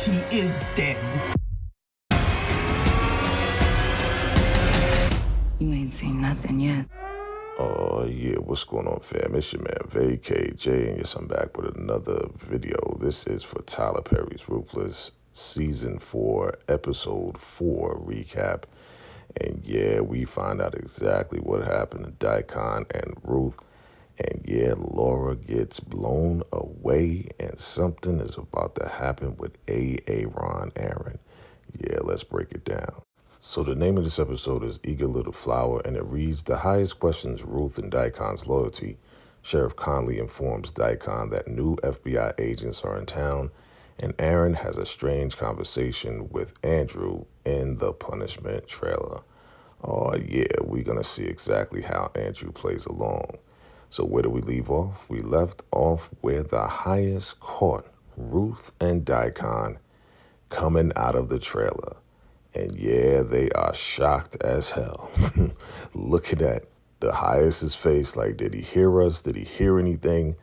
she is dead. You ain't seen nothing yet. Oh, yeah, what's going on, fam? It's your man, VACAY-JAY, and yes, I'm back with another video. This is for Tyler Perry's Ruthless Season 4, Episode 4 recap. And yeah, we find out exactly what happened to Dihkan and Ruth. And yeah, Laura gets blown away, and something is about to happen with Aaron. Yeah, let's break it down. So the name of this episode is Eager Little Flower, and it reads, the highest questions Ruth and Dihkan's loyalty. Sheriff Conley informs Dihkan that new FBI agents are in town, and Aaron has a strange conversation with Andrew in the punishment trailer. Oh yeah, we're going to see exactly how Andrew plays along. So where do we leave off? We left off where the highest caught Ruth and Dihkan coming out of the trailer. And yeah, they are shocked as hell. Looking at the highest's face, like, did he hear us? Did he hear anything?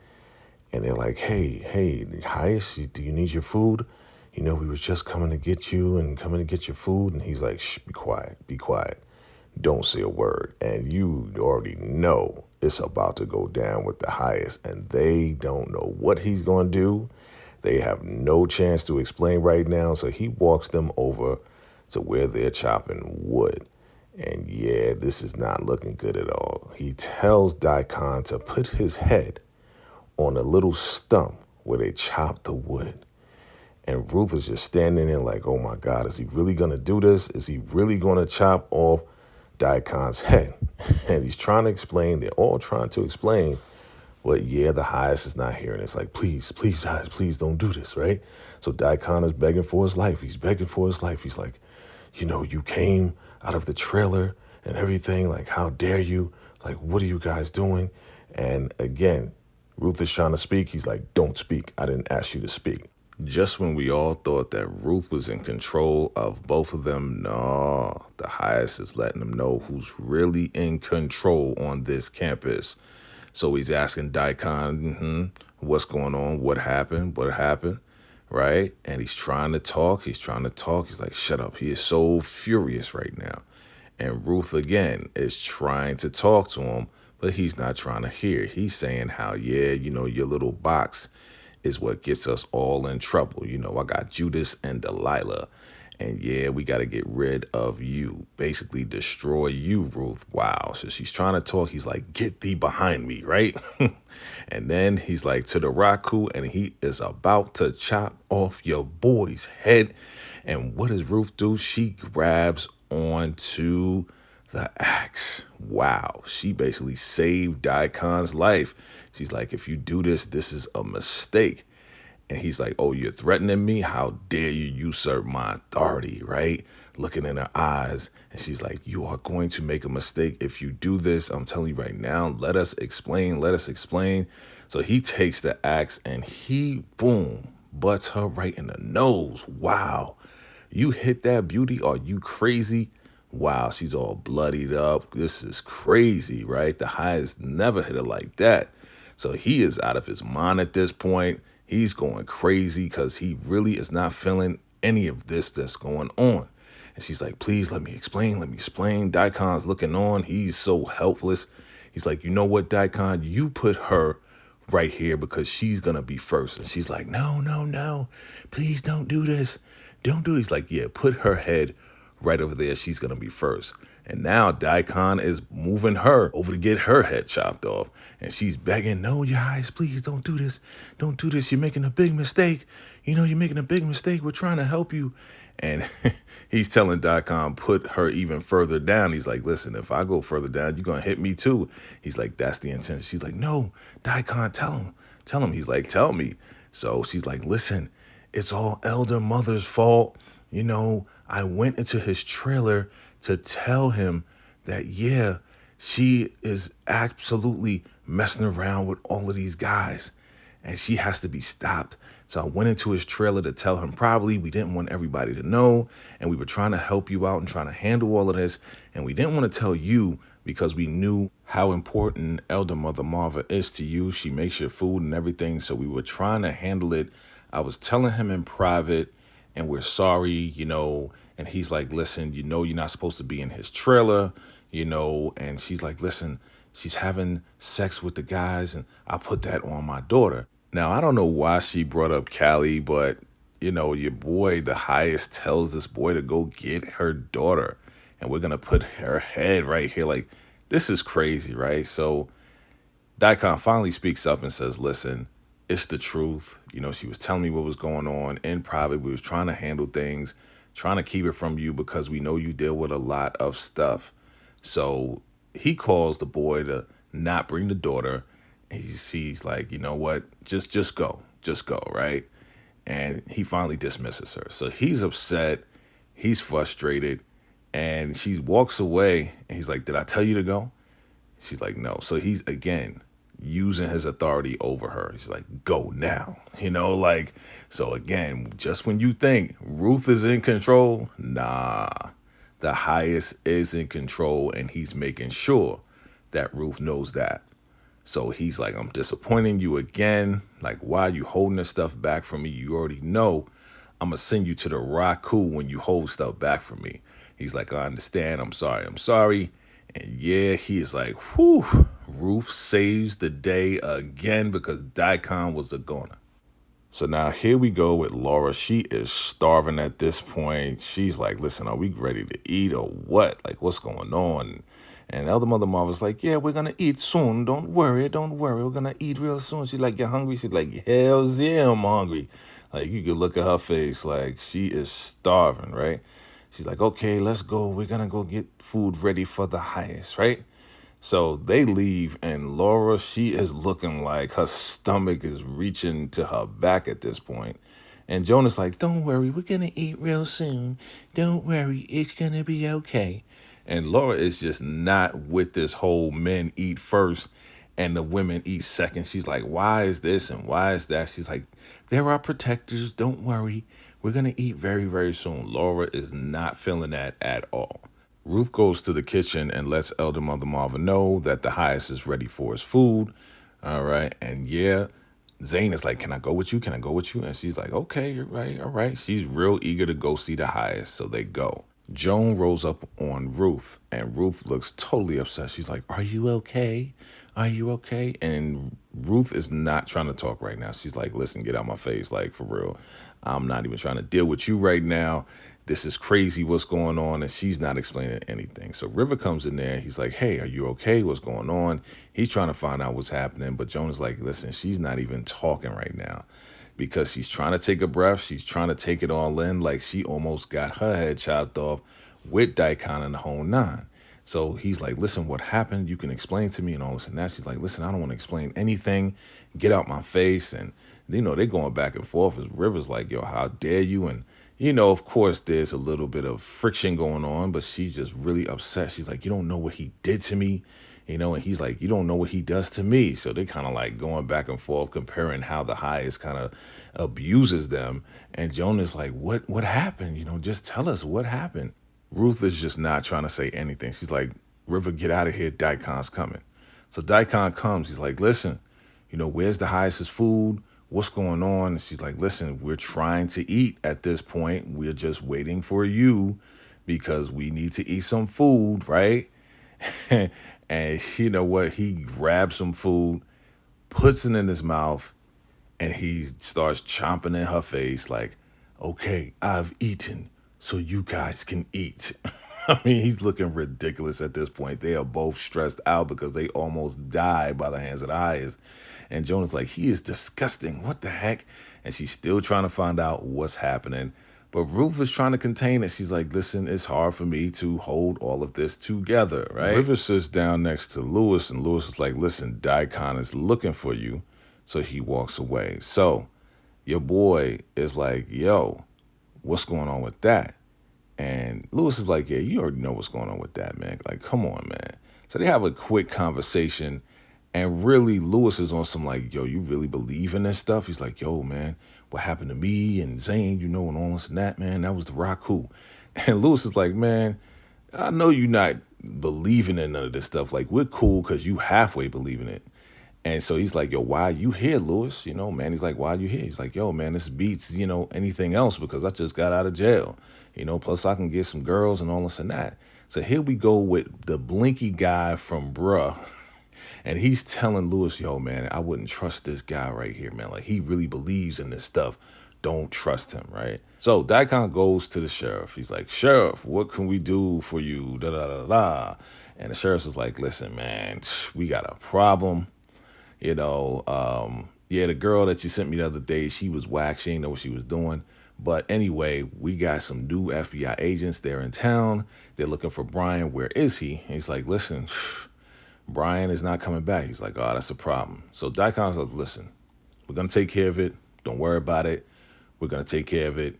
And they're like, hey, highest, do you need your food? You know, we was just coming to get you and coming to get your food. And he's like, shh, be quiet. Don't say a word. And you already know it's about to go down with the highest. And they don't know what he's going to do. They have no chance to explain right now. So he walks them over to where they're chopping wood. And yeah, this is not looking good at all. He tells Dihkan to put his head on a little stump where they chop the wood. And Ruth is just standing there like, oh my God, is he really going to do this? Is he really going to chop off Dihkan's head? And he's trying to explain. They're all trying to explain. But yeah, the highest is not hearing. It's like, please, highest, please don't do this, right? So Dihkan is begging for his life. He's begging for his life. He's like, you know, you came out of the trailer and everything. Like, how dare you? Like, what are you guys doing? And again, Ruth is trying to speak. He's like, don't speak. I didn't ask you to speak. Just when we all thought that Ruth was in control of both of them, no, the highest is letting them know who's really in control on this campus. So he's asking Dihkan, what's going on? What happened? Right? And he's trying to talk. He's like, shut up. He is so furious right now. And Ruth, again, is trying to talk to him, but he's not trying to hear. He's saying how, yeah, you know, your little box is what gets us all in trouble. You know, I got Judas and Delilah. And yeah, we got to get rid of you. Basically destroy you, Ruth. Wow. So she's trying to talk. He's like, get thee behind me, right? And then he's like, to the Raku, and he is about to chop off your boy's head. And what does Ruth do? She grabs onto the axe. Wow. She basically saved Dihkan's life. She's like, if you do this, this is a mistake. And he's like, oh, you're threatening me? How dare you usurp my authority, right? Looking in her eyes. And she's like, you are going to make a mistake if you do this. I'm telling you right now, let us explain. So he takes the axe and he, boom, butts her right in the nose. Wow. You hit that beauty? Are you crazy? Wow, she's all bloodied up. This is crazy, right? The highest never hit her like that. So he is out of his mind at this point. He's going crazy because he really is not feeling any of this that's going on. And she's like, please let me explain. Dihkan's looking on. He's so helpless. He's like, you know what, Dihkan? You put her right here because she's going to be first. And she's like, no. Please don't do this. Don't do it. He's like, yeah, put her head right over there. She's going to be first. And now Dihkan is moving her over to get her head chopped off. And she's begging, no, you guys, please don't do this. Don't do this. You're making a big mistake. You know, you're making a big mistake. We're trying to help you. And he's telling Dihkan, put her even further down. He's like, listen, if I go further down, you're going to hit me too. He's like, that's the intention. She's like, no, Dihkan, tell him. He's like, tell me. So she's like, listen, it's all Elder Mother's fault. You know, I went into his trailer to tell him that, yeah, she is absolutely messing around with all of these guys and she has to be stopped. So I went into his trailer to tell him privately. We didn't want everybody to know, and we were trying to help you out and trying to handle all of this. And we didn't want to tell you because we knew how important Elder Mother Marva is to you. She makes your food and everything. So we were trying to handle it. I was telling him in private, and we're sorry, and he's like, listen, you're not supposed to be in his trailer, and she's like, listen, she's having sex with the guys, and I put that on my daughter. Now, I don't know why she brought up Callie, but, your boy, the highest, tells this boy to go get her daughter, and we're going to put her head right here. Like, this is crazy, right? So Dihkan finally speaks up and says, listen, it's the truth. She was telling me what was going on in private. We was trying to handle things, trying to keep it from you because we know you deal with a lot of stuff. So he calls the boy to not bring the daughter. And he's like, you know what? Just go. Just go, right? And he finally dismisses her. So he's upset. He's frustrated. And she walks away. And he's like, did I tell you to go? She's like, no. So he's, again, using his authority over her. He's like, go now. So again, just when you think Ruth is in control, nah, the highest is in control, and he's making sure that Ruth knows that. So he's like, I'm disappointing you again. Like, why are you holding this stuff back from me? You already know I'm going to send you to the Raku when you hold stuff back from me. He's like, I understand. I'm sorry. And yeah, he is like, whew, Ruth saves the day again because Dihkan was a goner. So now here we go with Laura. She is starving at this point. She's like, listen, are we ready to eat or what? Like, what's going on? And Elder Mother Marvel's like, yeah, we're going to eat soon. Don't worry. We're going to eat real soon. She's like, you hungry? She's like, hell yeah, I'm hungry. Like, you could look at her face like she is starving, right? She's like, okay, let's go. We're going to go get food ready for the highest, right? So they leave, and Laura, she is looking like her stomach is reaching to her back at this point. And Jonah's like, don't worry, we're going to eat real soon. Don't worry, it's going to be okay. And Laura is just not with this whole men eat first and the women eat second. She's like, why is this and why is that? She's like, there are protectors. Don't worry. We're going to eat very, very soon. Laura is not feeling that at all. Ruth goes to the kitchen and lets Elder Mother Marva know that the highest is ready for his food. All right. And yeah, Zane is like, can I go with you? And she's like, okay, you're right. All right. She's real eager to go see the highest. So they go. Joan rolls up on Ruth, and Ruth looks totally upset. She's like, are you okay? And Ruth is not trying to talk right now. She's like, listen, get out my face. Like, for real. I'm not even trying to deal with you right now. This is crazy what's going on. And she's not explaining anything. So River comes in there. He's like, hey, are you okay? What's going on? He's trying to find out what's happening. But Joan is like, listen, she's not even talking right now because she's trying to take a breath. She's trying to take it all in. Like, she almost got her head chopped off with Dihkan and the whole nine. So he's like, listen, what happened? You can explain to me and all this and that. She's like, listen, I don't want to explain anything. Get out my face. And, they're going back and forth as River's like, yo, how dare you? And, of course, there's a little bit of friction going on, but she's just really upset. She's like, you don't know what he did to me. And he's like, you don't know what he does to me. So they're kind of like going back and forth, comparing how the highest kind of abuses them. And Jonah's like, what happened? Just tell us what happened. Ruth is just not trying to say anything. She's like, River, get out of here. Dihkan's coming. So Dihkan comes. He's like, listen, where's the highest's food? What's going on? And she's like, listen, we're trying to eat at this point. We're just waiting for you because we need to eat some food, right? And you know what? He grabs some food, puts it in his mouth, and he starts chomping in her face like, okay, I've eaten, so you guys can eat. I mean, he's looking ridiculous at this point. They are both stressed out because they almost died by the hands of the highest. And Jonah's like, he is disgusting. What the heck? And she's still trying to find out what's happening. But Ruth is trying to contain it. She's like, listen, it's hard for me to hold all of this together, right? River sits down next to Lewis, and Lewis is like, listen, Dihkan is looking for you. So he walks away. So your boy is like, yo, what's going on with that? And Lewis is like, yeah, you already know what's going on with that, man. Like, come on, man. So they have a quick conversation. And really, Lewis is on some like, yo, you really believe in this stuff? He's like, yo, man, what happened to me and Zane, and all this and that, man, that was the Raku. And Lewis is like, man, I know you're not believing in none of this stuff. Like, we're cool because you halfway believe in it. And so he's like, yo, why are you here, Lewis? You know, man, he's like, why are you here? He's like, yo, man, this beats, anything else because I just got out of jail. Plus I can get some girls and all this and that. So here we go with the blinky guy from Bruh. And he's telling Lewis, yo, man, I wouldn't trust this guy right here, man. Like, he really believes in this stuff. Don't trust him, right? So Dihkan goes to the sheriff. He's like, Sheriff, what can we do for you? Da da da da. And the sheriff is like, listen, man, we got a problem. Yeah, the girl that you sent me the other day, she was whack. She didn't know what she was doing. But anyway, we got some new FBI agents. They're in town. They're looking for Brian. Where is he? And he's like, listen, Brian is not coming back. He's like, oh, that's a problem. So Dikon's like, listen, we're going to take care of it. Don't worry about it. We're going to take care of it.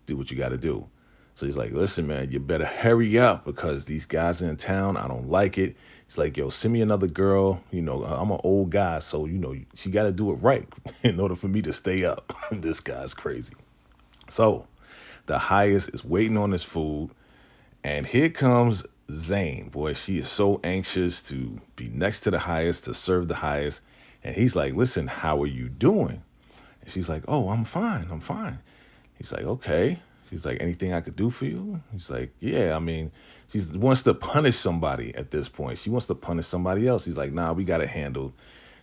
Do what you got to do. So he's like, listen, man, you better hurry up because these guys are in town. I don't like it. He's like, yo, send me another girl. I'm an old guy, so, she got to do it right in order for me to stay up. This guy's crazy. So the highest is waiting on his food. And here comes Zane. Boy, she is so anxious to be next to the highest, to serve the highest. And he's like, listen, how are you doing? And she's like, oh, I'm fine. I'm fine. He's like, okay. She's like, anything I could do for you? He's like, yeah, I mean, she wants to punish somebody at this point. She wants to punish somebody else. He's like, nah, we got it handled.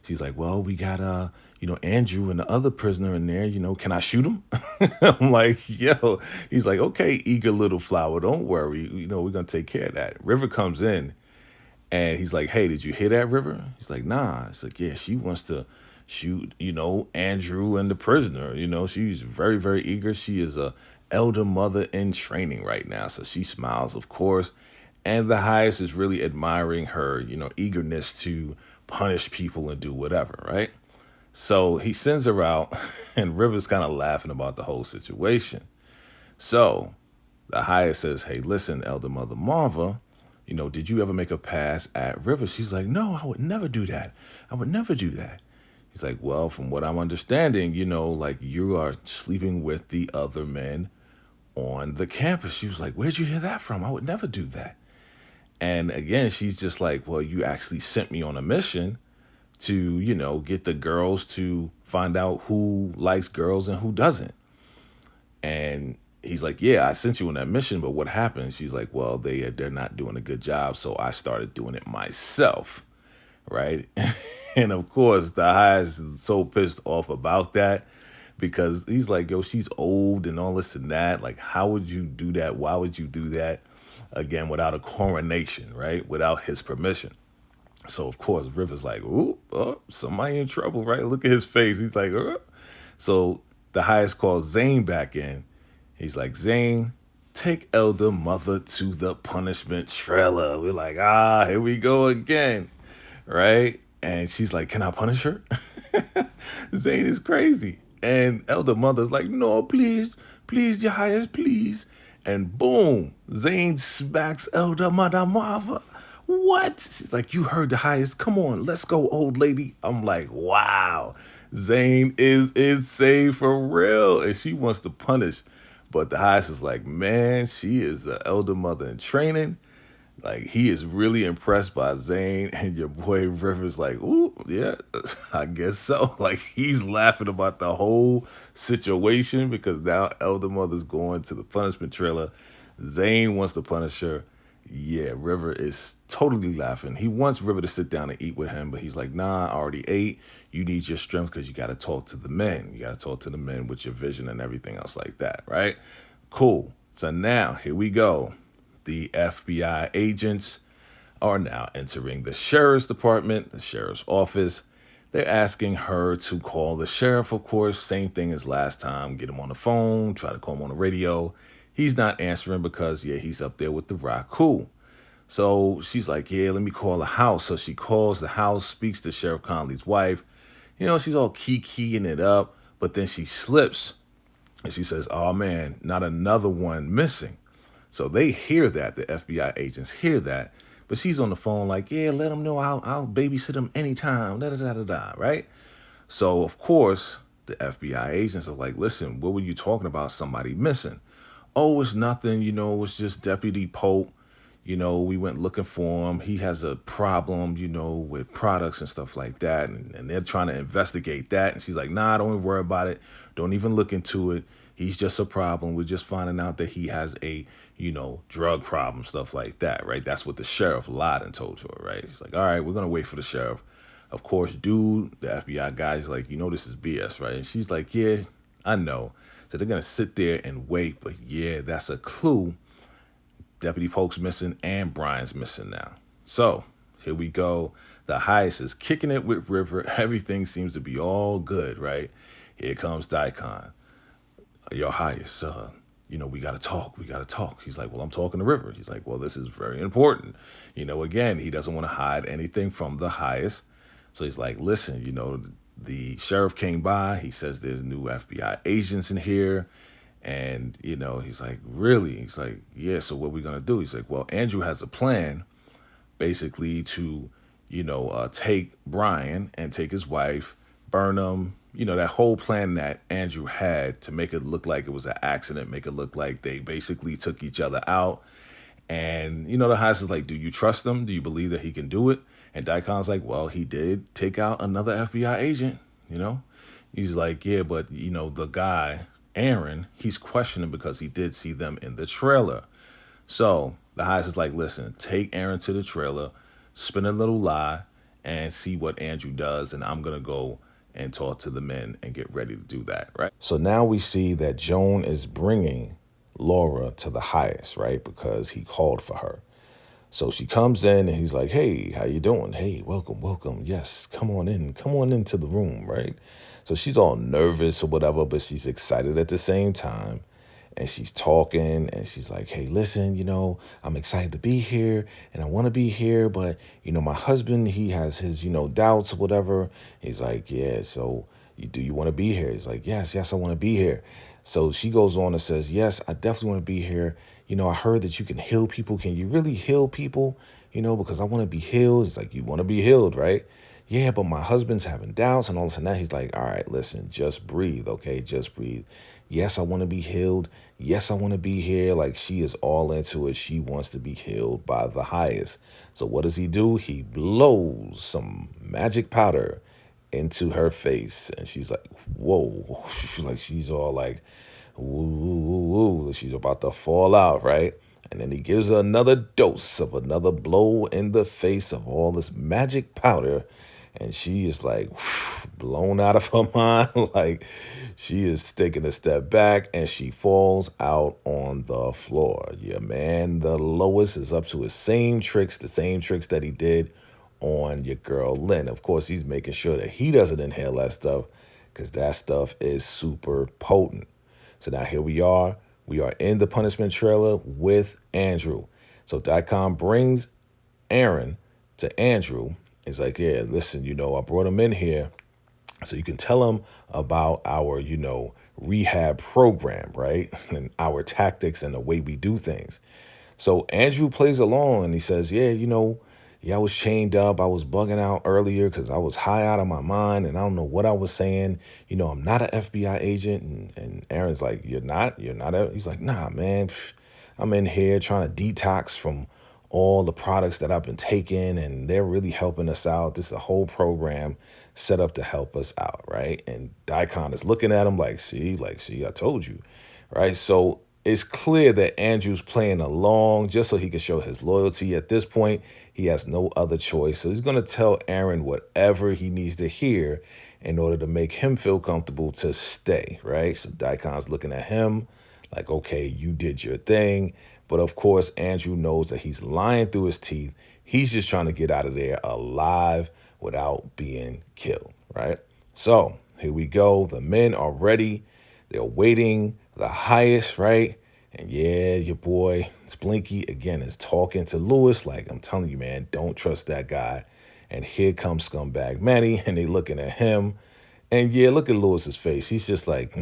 She's like, well, we got, Andrew and the other prisoner in there. Can I shoot him? I'm like, yo. He's like, okay, eager little flower. Don't worry. We're going to take care of that. River comes in and he's like, hey, did you hear that, River? He's like, nah. It's like, yeah, she wants to shoot, Andrew and the prisoner. She's very, very eager. She is a elder mother in training right now. So she smiles, of course. And the highest is really admiring her, eagerness to punish people and do whatever, right? So he sends her out and River's kind of laughing about the whole situation. So the highest says, hey, listen, Elder Mother Marva, did you ever make a pass at River? She's like, no, I would never do that. I would never do that. He's like, well, from what I'm understanding, like you are sleeping with the other men on the campus. She was like, where'd you hear that from? I would never do that. And again, she's just like, well, you actually sent me on a mission to, get the girls to find out who likes girls and who doesn't. And he's like, yeah, I sent you on that mission, but what happened? She's like, well, they're not doing a good job, so I started doing it myself, right? And of course, the highest is so pissed off about that because he's like, yo, she's old and all this and that. Like, how would you do that? Why would you do that? Again, without a coronation, right? Without his permission. So, of course, River's like, ooh, oh, somebody in trouble, right? Look at his face. He's like, So the highest calls Zane back in. He's like, Zane, take Elder Mother to the punishment trailer. We're like, here we go again, right? And she's like, can I punish her? Zane is crazy. And Elder Mother's like, no, please, your highest, please. And boom, Zane smacks Elder Mother Marva. What? She's like, you heard the highest. Come on, let's go, old lady. I'm like, wow. Zane is insane for real. And she wants to punish. But the highest is like, man, she is an elder mother in training. Like, he is really impressed by Zane. And your boy River's like, ooh, yeah, I guess so. Like, he's laughing about the whole situation because now elder mother's going to the punishment trailer. Zane wants to punish her. Yeah, River is totally laughing. He wants River to sit down and eat with him, but he's like, nah, I already ate. You need your strength because you got to talk to the men. You got to talk to the men with your vision and everything else like that, right? Cool. So now, here we go. The FBI agents are now entering the sheriff's department, the sheriff's office. They're asking her to call the sheriff, of course. Same thing as last time. Get him on the phone, try to call him on the radio. He's not answering because, yeah, he's up there with the rock. Cool. So she's like, yeah, let me call the house. So she calls the house, speaks to Sheriff Conley's wife. She's all keying it up, but then she slips and she says, oh, man, not another one missing. So they hear that. The FBI agents hear that. But she's on the phone like, yeah, let them know I'll babysit them anytime, right? So, of course, the FBI agents are like, listen, what were you talking about? Somebody missing. Oh, it's nothing, it's just Deputy Pope. we went looking for him. He has a problem, with products and stuff like that. And they're trying to investigate that. And she's like, nah, don't even worry about it. Don't even look into it. He's just a problem. We're just finding out that he has a, drug problem, stuff like that, right? That's what the sheriff lied and told her, right? He's like, all right, we're going to wait for the sheriff. Of course, dude, the FBI guy is like, this is BS, right? And she's like, yeah, I know. So they're going to sit there and wait. But yeah, that's a clue. Deputy Polk's missing and Brian's missing now. So here we go. The highest is kicking it with River. Everything seems to be all good, right? Here comes Dihkan. Your highest, we got to talk. We got to talk. He's like, well, I'm talking to River. He's like, well, this is very important. Again, he doesn't want to hide anything from the highest. So he's like, listen, the sheriff came by. He says there's new FBI agents in here. And, he's like, really? He's like, yeah, so what are we going to do? He's like, well, Andrew has a plan basically to, take Brian and take his wife, burn him, that whole plan that Andrew had to make it look like it was an accident, make it look like they basically took each other out. And, the house is like, do you trust him? Do you believe that he can do it? And Daikon's like, well, he did take out another FBI agent, He's like, yeah, but, the guy, Aaron, he's questioning because he did see them in the trailer. So the highest is like, listen, take Aaron to the trailer, spin a little lie, and see what Andrew does. And I'm going to go and talk to the men and get ready to do that, right? So now we see that Joan is bringing Laura to the highest, right? Because he called for her. So she comes in and he's like, hey, how you doing? Hey, welcome, welcome. Yes, come on into the room, right? So she's all nervous or whatever, but she's excited at the same time. And she's talking and she's like, hey, listen, I'm excited to be here and I want to be here. But, my husband, he has his, doubts or whatever. He's like, yeah, so do you want to be here? He's like, yes, I want to be here. So she goes on and says, yes, I definitely want to be here. I heard that you can heal people. Can you really heal people? Because I want to be healed. He's like, you want to be healed, right? Yeah, but my husband's having doubts and all this and that. He's like, all right, listen, just breathe, okay? Just breathe. Yes, I want to be healed. Yes, I want to be here. Like, she is all into it. She wants to be healed by the highest. So what does he do? He blows some magic powder into her face. And she's like, whoa. She's all like, woo. She's about to fall out, right? And then he gives her another dose of another blow in the face of all this magic powder. And she is like blown out of her mind. Like she is taking a step back and she falls out on the floor. Yeah, man, the Lois is up to his same tricks, the same tricks that he did on your girl Lynn. Of course, he's making sure that he doesn't inhale that stuff because that stuff is super potent. So now here we are. We are in the punishment trailer with Andrew. So Dicom brings Aaron to Andrew. He's like, yeah, listen, I brought him in here so you can tell him about our, rehab program, right? And our tactics and the way we do things. So Andrew plays along and he says, yeah, I was chained up. I was bugging out earlier because I was high out of my mind and I don't know what I was saying. I'm not an FBI agent. And Aaron's like, you're not? He's like, nah, man, I'm in here trying to detox from all the products that I've been taking and they're really helping us out. This is a whole program set up to help us out, right? And Dicon is looking at him like, see, I told you, right? So it's clear that Andrew's playing along just so he can show his loyalty. At this point, he has no other choice. So he's going to tell Aaron whatever he needs to hear in order to make him feel comfortable to stay, right? So Dicon's looking at him like, okay, you did your thing. But of course, Andrew knows that he's lying through his teeth. He's just trying to get out of there alive without being killed, right? So here we go. The men are ready. They're waiting. The highest, right? And yeah, your boy Splinky again is talking to Lewis like, I'm telling you, man, don't trust that guy. And here comes Scumbag Manny, and they looking at him. And yeah, look at Lewis's face. He's just like,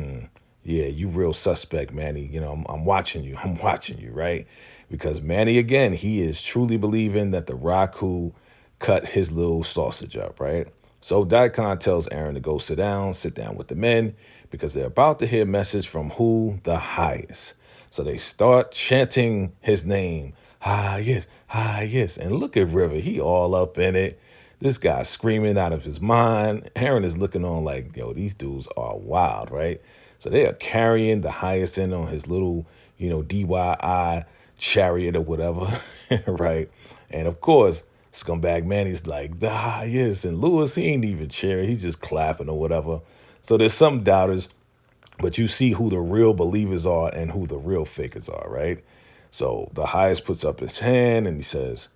yeah, you real suspect, Manny. I'm watching you. I'm watching you, right? Because Manny, again, he is truly believing that the Raku cut his little sausage up, right? So Dicon tells Aaron to go sit down with the men, because they're about to hear a message from who? The highest. So they start chanting his name. highest, highest. And look at River, he all up in it. This guy's screaming out of his mind. Aaron is looking on like, yo, these dudes are wild, right? So they are carrying the highest in on his little, DIY chariot or whatever, right? And of course, Scumbag Manny's like, the highest. And Lewis, he ain't even cheering. He's just clapping or whatever. So there's some doubters, but you see who the real believers are and who the real fakers are, right? So the highest puts up his hand and he says,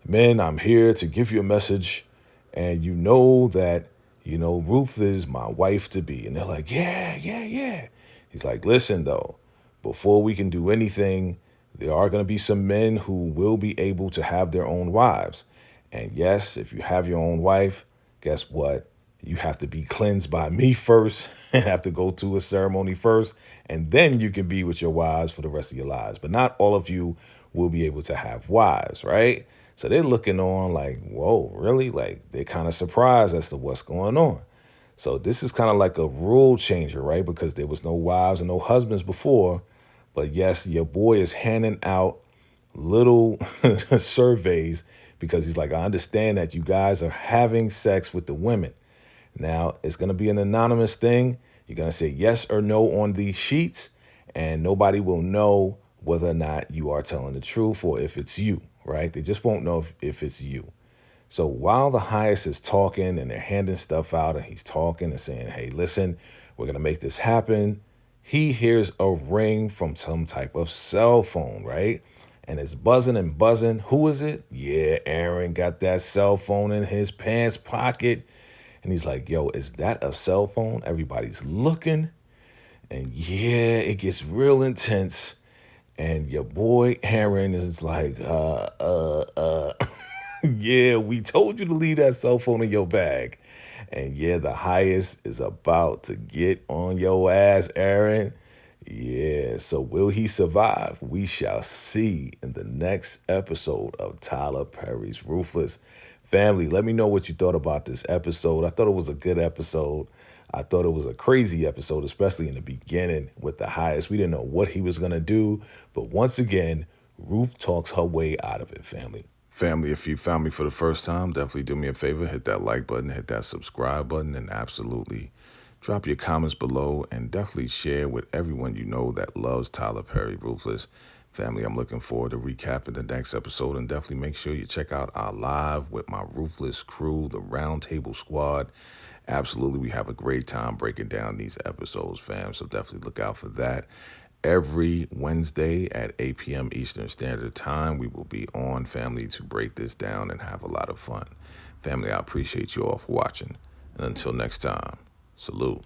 men, I'm here to give you a message. And you know that, Ruth is my wife to be. And they're like, yeah, yeah, yeah. He's like, listen, though, before we can do anything, there are going to be some men who will be able to have their own wives. And yes, if you have your own wife, guess what? You have to be cleansed by me first and have to go to a ceremony first. And then you can be with your wives for the rest of your lives. But not all of you will be able to have wives, right? So they're looking on like, whoa, really? Like they're kind of surprised as to what's going on. So this is kind of like a rule changer, right? Because there was no wives and no husbands before. But yes, your boy is handing out little surveys because he's like, I understand that you guys are having sex with the women. Now, it's going to be an anonymous thing. You're going to say yes or no on these sheets, and nobody will know whether or not you are telling the truth or if it's you, right? They just won't know if it's you. So while the highest is talking and they're handing stuff out and he's talking and saying, hey, listen, we're going to make this happen, he hears a ring from some type of cell phone, right? And it's buzzing and buzzing. Who is it? Yeah, Aaron got that cell phone in his pants pocket. And he's like, yo, is that a cell phone? Everybody's looking. And yeah, it gets real intense. And your boy Aaron is like, yeah, we told you to leave that cell phone in your bag. And yeah, the highest is about to get on your ass, Aaron. Yeah, so will he survive? We shall see in the next episode of Tyler Perry's Ruthless. Family, let me know what you thought about this episode. I thought it was a good episode. I thought it was a crazy episode, especially in the beginning with the highest. We didn't know what he was going to do. But once again, Ruth talks her way out of it, family. Family, if you found me for the first time, definitely do me a favor. Hit that like button, hit that subscribe button, and absolutely drop your comments below and definitely share with everyone you know that loves Tyler Perry Ruthless. Family, I'm looking forward to recapping the next episode, and definitely make sure you check out our live with my Ruthless crew, the Roundtable Squad. Absolutely, we have a great time breaking down these episodes, fam, so definitely look out for that. Every Wednesday at 8 p.m. Eastern Standard Time, we will be on, family, to break this down and have a lot of fun. Family, I appreciate you all for watching. And until next time, salute.